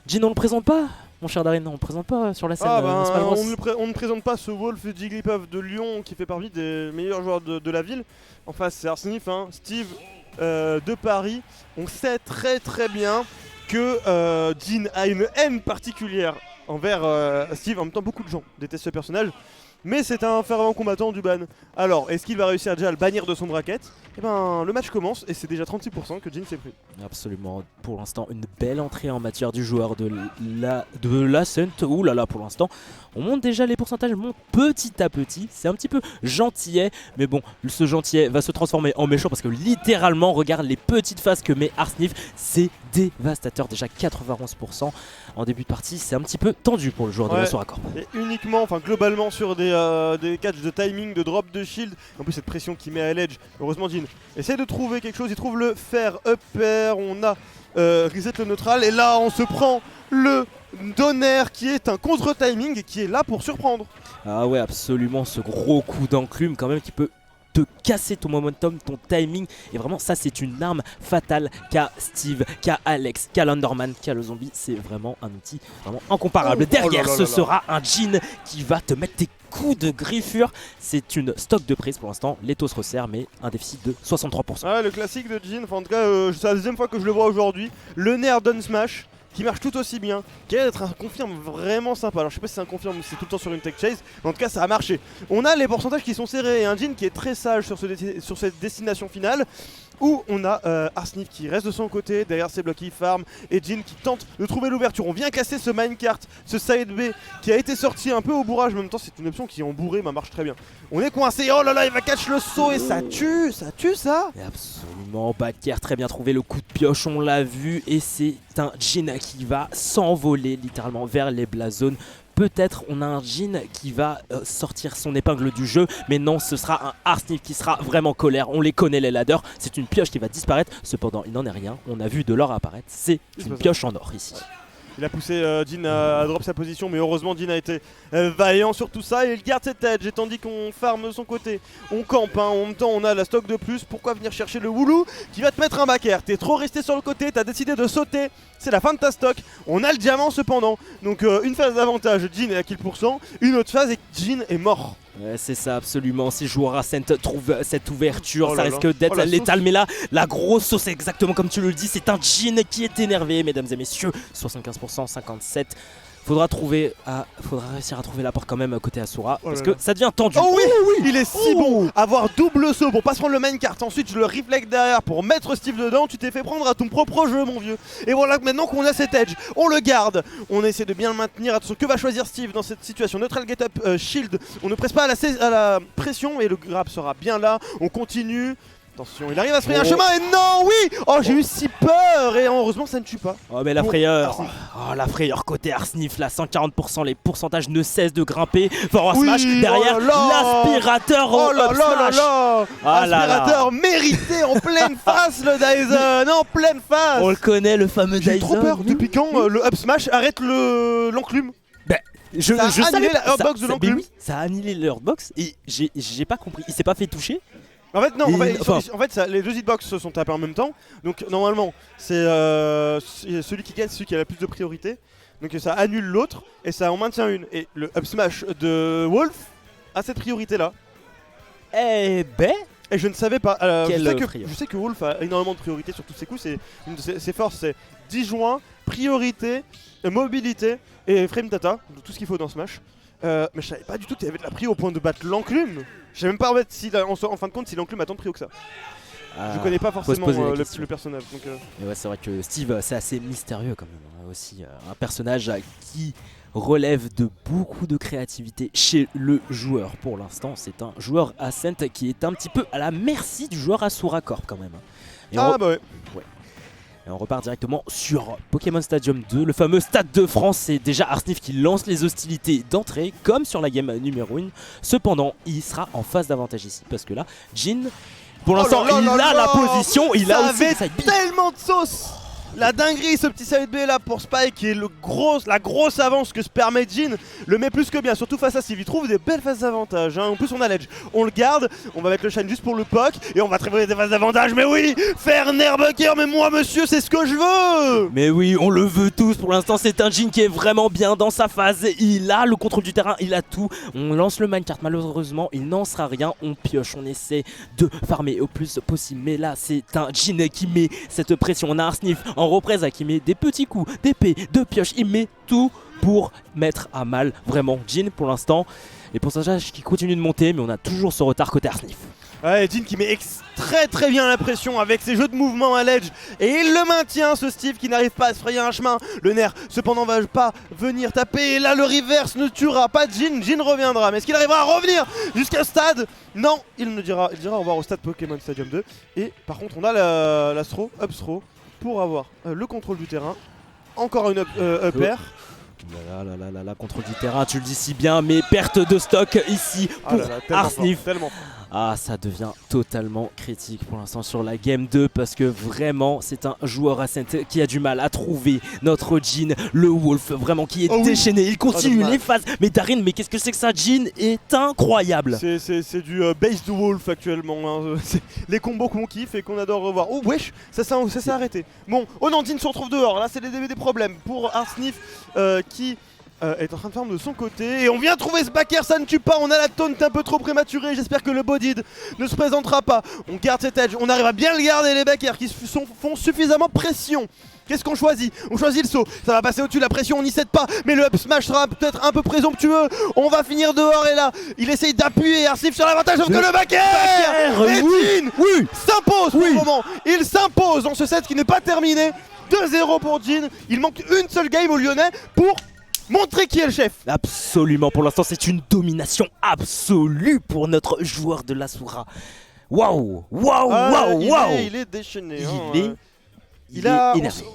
Jin, on le présente pas, mon cher Darin, on le présente pas sur la scène. On ne présente pas ce Wolf Jigglypuff de Lyon qui fait partie des meilleurs joueurs de la ville. En face, c'est Arsnif, hein, Steve de Paris. On sait très bien que Jin a une haine particulière envers Steve. En même temps, beaucoup de gens détestent ce personnage. Mais c'est un fervent combattant du ban. Alors, est-ce qu'il va réussir déjà à le bannir de son bracket? Eh ben, le match commence et c'est déjà 36% que Jin s'est pris. Absolument, pour l'instant, une belle entrée en matière du joueur de l'Ascent. Ouh là là, pour l'instant, on monte déjà, les pourcentages montent petit à petit. C'est un petit peu gentillet, mais bon, ce gentillet va se transformer en méchant parce que littéralement, regarde les petites faces que met Arsnif. C'est dévastateur, déjà 91% en début de partie. C'est un petit peu tendu pour le joueur de la Soracorp. Et uniquement, enfin globalement sur des catchs de timing, de drop de shield. En plus cette pression qu'il met à l'edge. Heureusement Jin essaie de trouver quelque chose, il trouve le fer up air, on a reset le neutral et là on se prend le Donner qui est un contre-timing et qui est là pour surprendre. Ah ouais, absolument, ce gros coup d'enclume quand même qui peut te casser ton momentum, ton timing. Et vraiment, ça, c'est une arme fatale qu'a Steve, qu'a Alex, qu'a Landerman, qu'a le zombie. C'est vraiment un outil vraiment incomparable. Derrière, ce sera un Jin qui va te mettre tes coups de griffure. C'est une stock de prise pour l'instant. L'étau se resserre, mais un déficit de 63%. Ouais, le classique de Jin. Enfin, en tout cas, c'est la deuxième fois que je le vois aujourd'hui. Le Nair Down Smash qui marche tout aussi bien, qui a l'air d'être un confirme vraiment sympa. Alors je sais pas si c'est un confirme ou si c'est tout le temps sur une tech chase, mais en tout cas ça a marché. On a les pourcentages qui sont serrés et un Jin qui est très sage sur cette destination finale, où on a Arsnif qui reste de son côté, derrière ses blocs il farm, et Jin qui tente de trouver l'ouverture. On vient casser ce minecart, ce side B qui a été sorti un peu au bourrage, mais en même temps c'est une option qui en bourré marche très bien. On est coincé, oh là là, il va catch le saut et ça tue ça. Et absolument, backer très bien trouvé, le coup de pioche, on l'a vu, et c'est un Jin qui va s'envoler littéralement vers les blast zones. Peut-être on a un Jin qui va sortir son épingle du jeu, mais non, ce sera un Arsnif qui sera vraiment colère. On les connaît les ladders, c'est une pioche qui va disparaître. Cependant, il n'en est rien, on a vu de l'or apparaître, c'est une pioche en or ici. Il a poussé Jin à drop sa position, mais heureusement Jin a été vaillant sur tout ça et il garde cette edge. Et tandis qu'on farm de son côté, on campe, hein. En même temps on a la stock de plus. Pourquoi venir chercher le Woulou qui va te mettre un back air? T'es trop resté sur le côté, t'as décidé de sauter. C'est la fin de ta stock. On a le diamant cependant. Donc une phase d'avantage, Jin est à kill %. Une autre phase et Jin est mort. Ouais, c'est ça, absolument. Si joueur Ascent trouve cette ouverture, ça risque d'être létal. Mais là, la grosse sauce, exactement comme tu le dis, c'est un Jin qui est énervé, mesdames et messieurs. 75%, 57%. Faudra réussir à trouver l'apport quand même côté Asura, parce que ça devient tendu. Oh oui, il est si bon. Avoir double saut pour pas se prendre le minecart, ensuite je le reflect derrière pour mettre Steve dedans. Tu t'es fait prendre à ton propre jeu, mon vieux. Et voilà, maintenant qu'on a cet edge, on le garde. On essaie de bien le maintenir. Attention, que va choisir Steve dans cette situation? Neutral get up, shield. On ne presse pas à la pression et le grab sera bien là. On continue. Attention, il arrive à se frayer un chemin et non, oui. Oh, j'ai eu si peur et heureusement ça ne tue pas. Oh mais la frayeur, la frayeur côté Arsnif, là 140%, les pourcentages ne cessent de grimper. Forward smash derrière, l'aspirateur oh là là là là, aspirateur mérité en pleine face le Dyson, en pleine face. On le connaît, le fameux Dyson. J'ai trop peur, depuis quand le up smash arrête l'enclume? Je savais la hurtbox de l'enclume. Oui, ça a annihilé le hurtbox et j'ai pas compris, il s'est pas fait toucher. En fait non, en fait les deux hitbox se sont tapés en même temps. Donc normalement c'est celui qui gagne, celui qui a la plus de priorité. Donc ça annule l'autre et ça en maintient une. Et le up smash de Wolf a cette priorité là. Eh ben. Et je ne savais pas. Je sais que Wolf a énormément de priorité sur tous ses coups. C'est une de ses forces, c'est disjoint, priorité, mobilité et frame data, donc tout ce qu'il faut dans Smash. Mais je savais pas du tout qu'il y avait de la prio au point de battre l'enclume. Je sais même pas en fait en fin de compte si l'enclume a tant de prio que ça. Je connais pas forcément le personnage. Donc, Et ouais, c'est vrai que Steve, c'est assez mystérieux quand même. Aussi un personnage qui relève de beaucoup de créativité chez le joueur. Pour l'instant, c'est un joueur Ascent qui est un petit peu à la merci du joueur Asura Corp quand même. Et bah ouais. Et on repart directement sur Pokémon Stadium 2, le fameux Stade de France. C'est déjà Arsnif qui lance les hostilités d'entrée, comme sur la game numéro 1. Cependant, il sera en phase d'avantage ici, parce que là, Jin, pour l'instant, il a la position, il a aussi tellement de sauce. La dinguerie, ce petit side B là pour Spike qui est la grosse avance que se permet Jhin, le met plus que bien, surtout face à Steve. Il trouve des belles phases d'avantage. En plus, on a l'edge, on le garde, on va mettre le shine juste pour le poke et on va trouver des phases d'avantage. Mais oui, faire Nerbucker, mais moi, monsieur, c'est ce que je veux. Mais oui, on le veut tous. Pour l'instant, c'est un Jhin qui est vraiment bien dans sa phase. Il a le contrôle du terrain, il a tout. On lance le minecart, malheureusement, il n'en sera rien. On pioche, on essaie de farmer au plus possible. Mais là, c'est un Jhin qui met cette pression. On a un Sniff en représailles qui met des petits coups d'épée, de pioche. Il met tout pour mettre à mal vraiment Jhin pour l'instant. Et pour ça, qui continue de monter, mais on a toujours ce retard côté Arsnif. Ouais, Jhin qui met très bien la pression avec ses jeux de mouvement à l'edge et il le maintient, ce Steve qui n'arrive pas à se frayer un chemin. Le nerf cependant va pas venir taper et là le reverse ne tuera pas Jhin. Jhin reviendra, mais est-ce qu'il arrivera à revenir jusqu'à stade? Non, il dira au revoir au stade Pokémon Stadium 2. Et par contre on a la throw, up throw pour avoir le contrôle du terrain. Encore une up air. Là, contrôle du terrain, tu le dis si bien, mais perte de stock ici pour Arsnif. Ah, ça devient totalement critique pour l'instant sur la game 2 parce que vraiment c'est un joueur Ascent qui a du mal à trouver notre Jhin, le Wolf vraiment qui est déchaîné. Il continue les phases, mais Darin, mais qu'est-ce que c'est que ça? Jhin est incroyable. C'est du base de Wolf actuellement, hein. Les combos qu'on kiffe et qu'on adore revoir. Oh wesh, ça s'est arrêté. Bon, oh non, Jhin se retrouve dehors, là c'est des problèmes pour Arsnif qui est en train de farm de son côté et on vient trouver ce backer, ça ne tue pas, on a la taunt un peu trop prématurée, j'espère que le bodied ne se présentera pas. On garde cet edge, on arrive à bien le garder, les backers qui font suffisamment pression. Qu'est-ce qu'on choisit? On choisit le saut, ça va passer au-dessus, la pression on n'y cède pas, mais le up smash sera peut-être un peu présomptueux. On va finir dehors et là, il essaye d'appuyer Arsnif sur l'avantage, sauf que le backer et Jhin s'impose pour le moment. Il s'impose dans ce set qui n'est pas terminé. 2-0 pour Jhin, il manque une seule game aux Lyonnais pour montrer qui est le chef. Absolument, pour l'instant c'est une domination absolue pour notre joueur de l'Asura. Waouh. Il est déchaîné.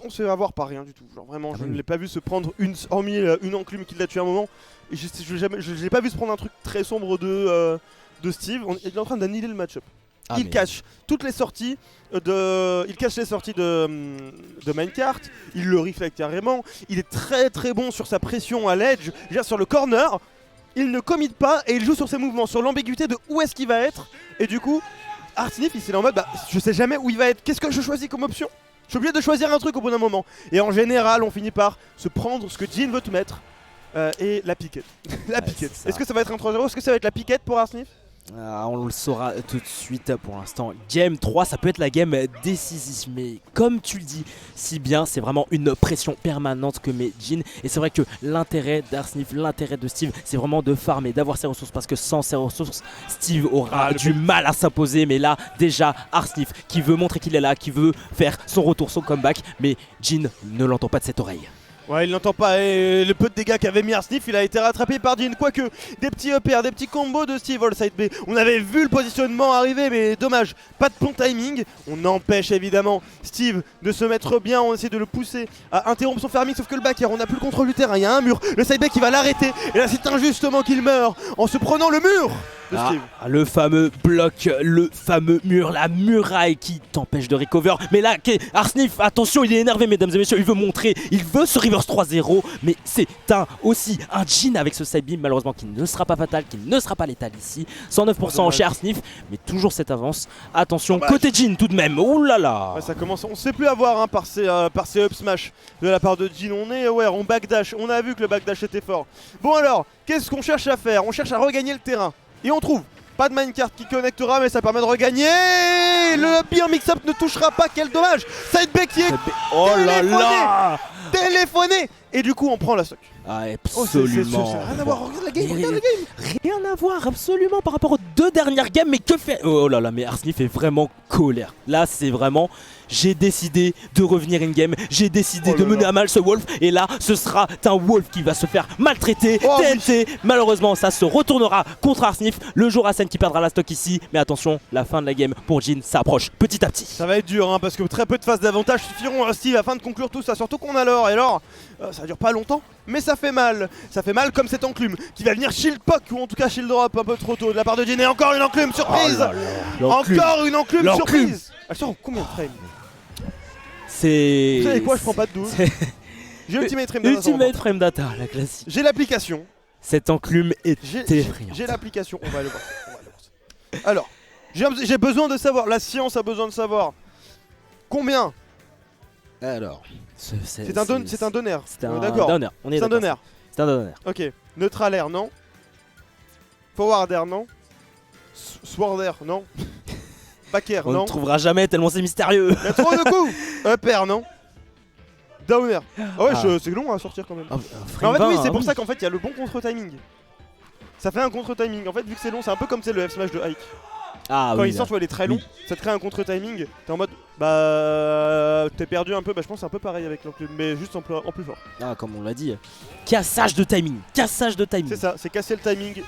On se fait avoir par rien du tout. Genre vraiment, je ne l'ai pas vu se prendre hormis une enclume qui l'a tué à un moment. Et je l'ai pas vu se prendre un truc très sombre de Steve. Il est en train d'annihiler le match-up. Il cache toutes les sorties il cache les sorties de minecart, il le reflect carrément, il est très bon sur sa pression à l'edge, sur le corner, il ne commit pas et il joue sur ses mouvements, sur l'ambiguïté de où est-ce qu'il va être. Et du coup, Arsnif il s'est en mode je sais jamais où il va être, qu'est-ce que je choisis comme option? Je suis obligé de choisir un truc au bout d'un moment. Et en général on finit par se prendre ce que Jhin veut te mettre et la piquette. Piquette. Est-ce que ça va être un 3-0? Est-ce que ça va être la piquette pour Arsnif? On le saura tout de suite pour l'instant. Game 3, ça peut être la game décisive, mais comme tu le dis si bien, c'est vraiment une pression permanente que met Jhin. Et c'est vrai que l'intérêt d'Arsnif, l'intérêt de Steve, c'est vraiment de farmer, d'avoir ses ressources, parce que sans ses ressources, Steve aura du mal à s'imposer. Mais là, déjà, Arsnif qui veut montrer qu'il est là, qui veut faire son retour, son comeback, mais Jhin ne l'entend pas de cette oreille. Ouais, il n'entend pas, et le peu de dégâts qu'avait mis Arsnif, il a été rattrapé par Jhin. Quoique, des petits EPR, des petits combos de Steve all side B. On avait vu le positionnement arriver, mais dommage, pas de bon timing. On empêche évidemment Steve de se mettre bien, on essaie de le pousser à interrompre son farming, sauf que le backer, on n'a plus le contrôle du terrain, il y a un mur, le side B qui va l'arrêter, et là c'est injustement qu'il meurt en se prenant le mur de Steve. Le fameux bloc, le fameux mur, la muraille qui t'empêche de recover. Mais là, Arsnif, attention, il est énervé mesdames et messieurs, il veut montrer, il veut se reverse 3-0, mais c'est aussi un Jhin avec ce side beam malheureusement qui ne sera pas fatal, qui ne sera pas létal ici. 109% chez Arsnif, mais toujours cette avance. Attention, côté Jhin tout de même, ouh là là. Ouais, ça commence, on sait plus avoir par ces up smash de la part de Jhin. On backdash, on a vu que le backdash était fort. Bon alors, qu'est-ce qu'on cherche à faire? On cherche à regagner le terrain. Et on trouve pas de minecart qui connectera, mais ça permet de regagner. Le pire mix-up ne touchera pas, quel dommage. Side B qui est téléphoné. Et du coup on prend la stock. Absolument. Rien à voir, regarde la game, Rien à voir absolument par rapport aux deux dernières games, mais que fait... Oh là là, mais Arsnif est vraiment colère. Là c'est vraiment... J'ai décidé de revenir in-game, j'ai décidé de mener à mal ce Wolf, et là ce sera un Wolf qui va se faire maltraiter, TNT. Malheureusement ça se retournera contre Arsnif, le jour Asen qui perdra la stock ici, mais attention, la fin de la game pour Jhin s'approche petit à petit. Ça va être dur hein, parce que très peu de phases d'avantage suffiront à Steve afin de conclure tout ça, surtout qu'on a l'or, et l'or ça dure pas longtemps, mais ça fait mal comme cette enclume qui va venir shield poke, ou en tout cas shield drop un peu trop tôt de la part de Jhin, et encore une enclume surprise. Encore une enclume surprise. Elle sort en combien de frames? C'est... Vous savez quoi, je prends pas de doute. J'ai Ultimate Frame Data. Ultimate Frame Data, la classique. J'ai l'application. Cette enclume est effrayante. J'ai l'application, on va aller voir. Alors, j'ai besoin de savoir, la science a besoin de savoir combien. Alors, c'est un donner. C'est un donner, on est C'est un donner. C'est un donner. Ok, neutral air, non. Forward air, non. Sword air, non. Back air, On non. ne trouvera jamais tellement c'est mystérieux. Il y a trop de coups. Up air, non. Down air. Ah ouais, c'est long à sortir quand même. Mais en fait, oui, c'est pour ça qu'en fait, il y a le bon contre-timing. Ça fait un contre-timing. En fait, vu que c'est long, c'est un peu comme c'est le F-Smash de Ike. Ah, quand oui, il sort, tu vois, il est très long, ça te crée un contre-timing. T'es en mode, bah, t'es perdu un peu. Bah, je pense que c'est un peu pareil avec l'enclume, mais juste en plus fort. Ah, comme on l'a dit. Cassage de timing. Cassage de timing. C'est ça, c'est casser le timing.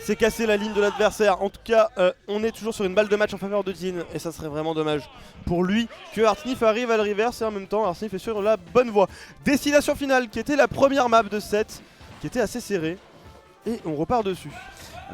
C'est casser la ligne de l'adversaire. En tout cas, on est toujours sur une balle de match en faveur de Jin. Et ça serait vraiment dommage pour lui que Arsnif arrive à le reverse. Et en même temps, Arsnif est sur la bonne voie. Destination finale qui était la première map de 7, qui était assez serrée. Et on repart dessus.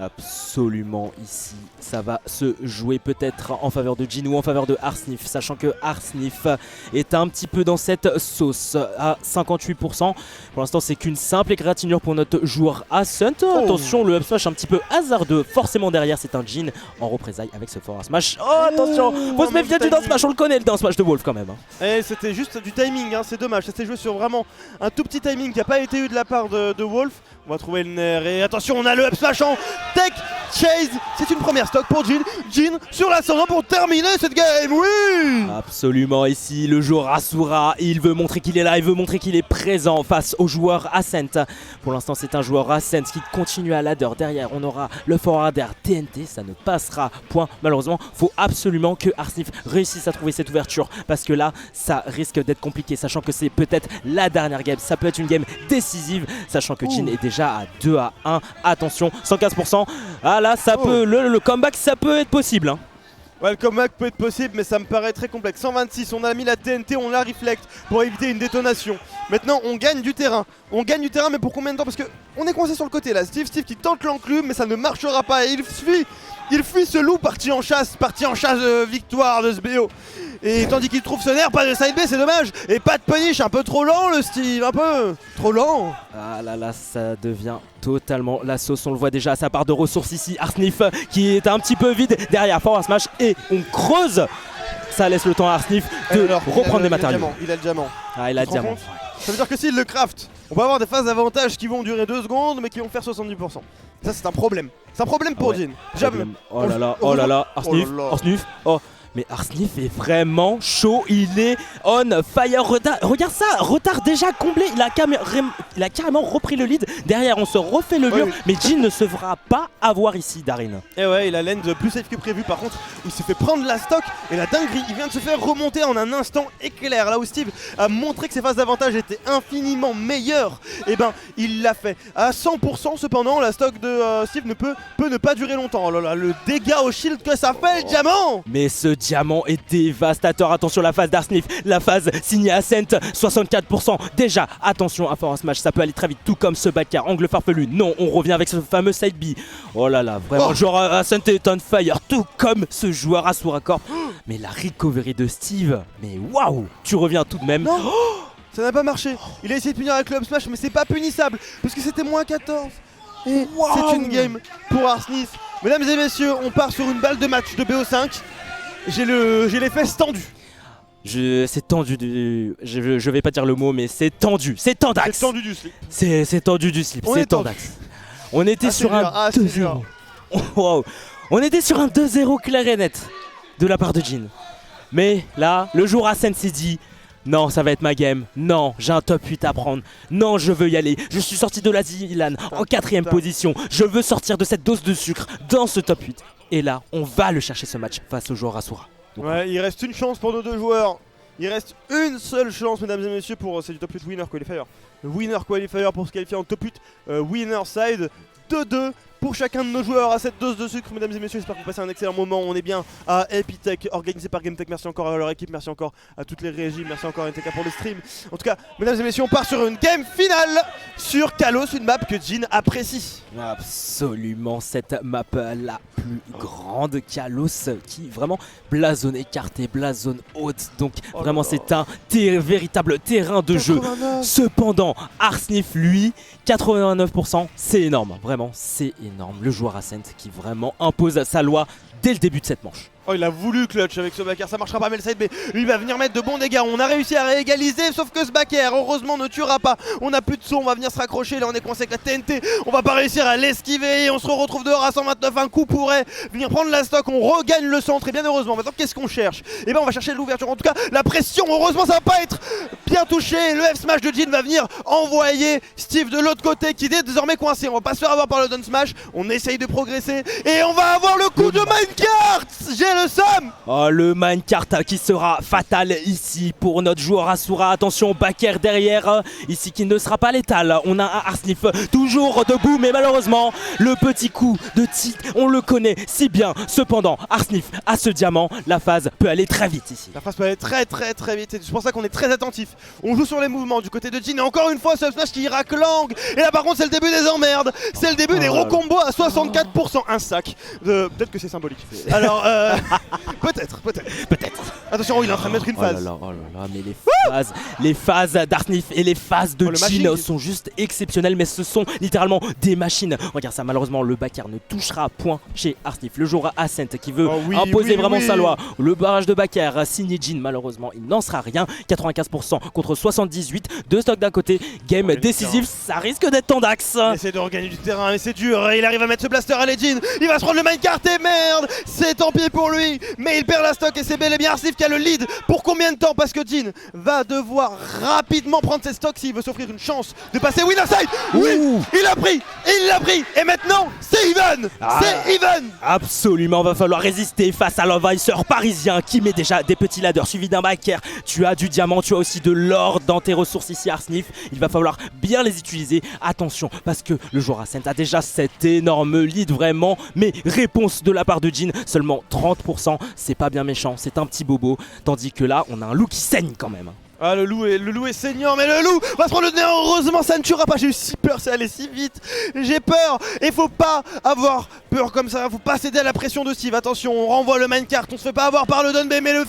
Absolument, ici ça va se jouer peut-être en faveur de Jin ou en faveur de Arsnif, sachant que Arsnif est un petit peu dans cette sauce à 58%. Pour l'instant c'est qu'une simple égratignure pour notre joueur Ascent. Attention, le up smash un petit peu hasardeux, forcément derrière c'est un Jin en représailles avec ce forward smash. Oh attention, faut se méfier du down smash, on le connaît le down smash de Wolf quand même. Et c'était juste du timing, c'est dommage, ça s'est joué sur vraiment un tout petit timing qui n'a pas été eu de la part de Wolf. On va trouver le nerf et attention, on a le up smash en tech chase. C'est une première stock pour Jin. Jin sur l'ascendant pour terminer cette game, oui. Absolument, ici le joueur Asura, il veut montrer qu'il est là, il veut montrer qu'il est présent face au joueur Ascent. Pour l'instant c'est un joueur Ascent qui continue à ladder. Derrière on aura le forward air TNT, ça ne passera point malheureusement. Faut absolument que Arsnif réussisse à trouver cette ouverture parce que là ça risque d'être compliqué, sachant que c'est peut-être la dernière game. Ça peut être une game décisive, sachant que Jin est déjà à 2-1. Attention, 115%. Ah là ça peut, le comeback ça peut être possible hein. Ouais, le comeback peut être possible, mais ça me paraît très complexe. 126, on a mis la TNT, on la reflect pour éviter une détonation. Maintenant, on gagne du terrain. On gagne du terrain, mais pour combien de temps? Parce que on est coincé sur le côté là. Steve qui tente l'enclume, mais ça ne marchera pas. Et il fuit ce loup parti en chasse victoire de ce BO. Et tandis qu'il trouve ce nerf, pas de side B, c'est dommage. Et pas de punish, un peu trop lent le Steve, un peu trop lent. Ah là là, ça devient totalement la sauce, on le voit déjà à sa part de ressources ici. Arsnif qui est un petit peu vide derrière forward smash et on creuse. Ça laisse le temps à Arsnif de reprendre des matériaux. Il a le diamant. Ah, il a le diamant. Ça veut dire que s'il le craft, on va avoir des phases d'avantage qui vont durer 2 secondes mais qui vont faire 70%. Ça c'est un problème. C'est un problème pour Jin. Oh là là, Arsnif. Oh. Mais Arsnif est vraiment chaud, il est on fire. Regarde ça, retard déjà comblé, il a carrément repris le lead. Derrière on se refait le mur, mais Jin ne se fera pas avoir ici, Darin. Et ouais, il a l'end plus safe que prévu. Par contre, il s'est fait prendre la stock et la dinguerie, il vient de se faire remonter en un instant éclair. Là où Steve a montré que ses phases d'avantage étaient infiniment meilleures, et ben il l'a fait à 100%. Cependant, la stock de Steve peut ne pas durer longtemps. Oh là là, le dégât au shield que ça fait, le diamant. Mais ce diamant est dévastateur. Attention, la phase d'Arsnif, la phase signée Ascent, 64%. Déjà, attention à forward smash, ça peut aller très vite, tout comme ce backer. Angle farfelu, non, on revient avec ce fameux side B. Oh là là, vraiment, le joueur Ascent est on fire, tout comme ce joueur Asura Corp. Mais la recovery de Steve, mais waouh, tu reviens tout de même. Non, ça n'a pas marché. Il a essayé de punir avec le up smash, mais c'est pas punissable parce que c'était moins 14. Et c'est une game pour Arsnif. Mesdames et messieurs, on part sur une balle de match de BO5. J'ai les fesses tendues. C'est tendu je vais pas dire le mot, mais c'est tendu. C'est tendax. C'est tendu du slip. C'est tendu du slip. C'est tendax. On était sur un 2-0. Wow. On était sur un 2-0 clair et net de la part de Jin. Mais là, le jour Ascent s'est dit non, ça va être ma game. Non, j'ai un top 8 à prendre. Non, je veux y aller. Je suis sorti de la Zilan en 4ème position. Je veux sortir de cette dose de sucre dans ce top 8. Et là, on va le chercher ce match face au joueur Asura. Donc, ouais, il reste une chance pour nos deux joueurs. Il reste une seule chance, mesdames et messieurs, pour c'est du top 8 winner qualifier. Le winner qualifier pour se qualifier en top 8 winner side. 2-2 pour chacun de nos joueurs à cette dose de sucre, mesdames et messieurs. J'espère que vous passez un excellent moment. On est bien à Epitech, organisé par GameTech. Merci encore à leur équipe, merci encore à toutes les régies, merci encore à NTK pour le stream. En tout cas, mesdames et messieurs, on part sur une game finale sur Kalos, une map que Jin apprécie. Absolument, cette map la plus grande, Kalos, qui vraiment blasonne écarté, blasonne haute, donc vraiment c'est un véritable terrain de jeu. 89. Cependant, Arsnif, lui, 89%, c'est énorme, vraiment c'est énorme. Le joueur Ascent qui vraiment impose sa loi dès le début de cette manche. Oh, il a voulu clutch avec ce backer, ça marchera pas Melside, mais lui va venir mettre de bons dégâts. On a réussi à réégaliser, sauf que ce backer, heureusement, ne tuera pas. On a plus de son, on va venir se raccrocher, là on est coincé avec la TNT. On va pas réussir à l'esquiver et on se retrouve dehors à 129. Un coup pourrait venir prendre la stock, on regagne le centre et bien heureusement. Maintenant, qu'est-ce qu'on cherche? Eh ben, on va chercher l'ouverture, en tout cas la pression. Heureusement, ça va pas être bien touché. Le F-Smash de Jin va venir envoyer Steve de l'autre côté qui est désormais coincé. On va pas se faire avoir par le down smash, on essaye de progresser et on va avoir le coup de minecart. J'ai le somme. Oh, le minecart qui sera fatal ici pour notre joueur Asura. Attention, backer derrière, ici qui ne sera pas létal. On a un Arsnif toujours debout, mais malheureusement, le petit coup de tilt, on le connaît si bien. Cependant, Arsnif a ce diamant, la phase peut aller très vite ici. La phase peut aller très vite, c'est pour ça qu'on est très attentif. On joue sur les mouvements du côté de Jin et encore une fois ce smash qui racle langue. Et là par contre c'est le début des emmerdes, c'est le début des recombos à 64%. Un sac, peut-être que c'est symbolique. Alors peut-être. Attention, il est en train de mettre une phase. Oh là là, mais les phases d'Arsnif et les phases de Jin sont juste exceptionnelles, mais ce sont littéralement des machines. Regarde ça, malheureusement le backer ne touchera point chez Arsnif. Le joueur Ascent qui veut imposer vraiment sa loi. Le barrage de backer signé Jin, malheureusement il n'en sera rien. 95% contre 78, deux stocks d'un côté, game décisif, ça risque d'être ton Dax. Il essaie de regagner du terrain, mais c'est dur. Il arrive à mettre ce blaster à Jin. Il va se prendre le minecart et merde, c'est tant pis pour lui. Mais il perd la stock et c'est bel et bien Arsnif qui a le lead. Pour combien de temps? Parce que Jin va devoir rapidement prendre ses stocks s'il veut s'offrir une chance de passer winner side. Oui, il l'a pris. Et maintenant, c'est even. C'est even. Absolument, va falloir résister face à l'envahisseur parisien qui met déjà des petits ladders suivi d'un backer. Tu as du diamant, tu as aussi de l'or dans tes ressources ici Arsnif. Il va falloir bien les utiliser. Attention, parce que le joueur Ascent a déjà cet énorme lead vraiment. Mais réponse de la part de Jin, seulement 30%. C'est pas bien méchant, c'est un petit bobo. Tandis que là, on a un loup qui saigne quand même. Ah, le loup est saignant, mais le loup va se prendre le nez. Heureusement ça ne tuera pas. J'ai eu si peur, c'est allé si vite. J'ai peur et faut pas avoir peur comme ça. Faut pas céder à la pression de Steve. Attention, on renvoie le minecart, on se fait pas avoir par le Dunbay, mais le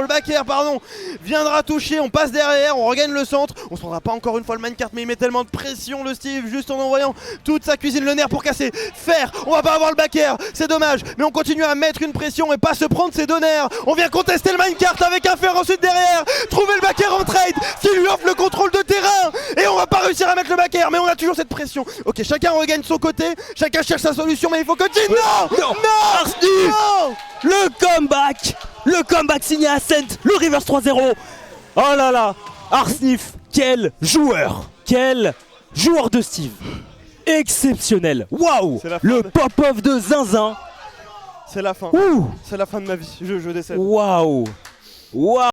backer pardon, viendra toucher. On passe derrière, on regagne le centre. On se prendra pas encore une fois le minecart, mais il met tellement de pression le Steve juste en envoyant toute sa cuisine, le nerf pour casser. On va pas avoir le backer, c'est dommage, mais on continue à mettre une pression et pas se prendre ses deux nerfs. On vient contester le minecart avec un fer ensuite derrière. Trouver le backer en trade qui lui offre le contrôle de terrain et on va pas réussir à mettre le backer, mais on a toujours cette pression. Ok, chacun regagne son côté, chacun cherche sa solution, mais il faut que Jin non Le comeback signé Ascent, le reverse 3-0. Oh là là, Arsnif, quel joueur de Steve, exceptionnel. Waouh, le pop-off de Zinzin. C'est la fin. C'est la fin de ma vie, je décède. Waouh.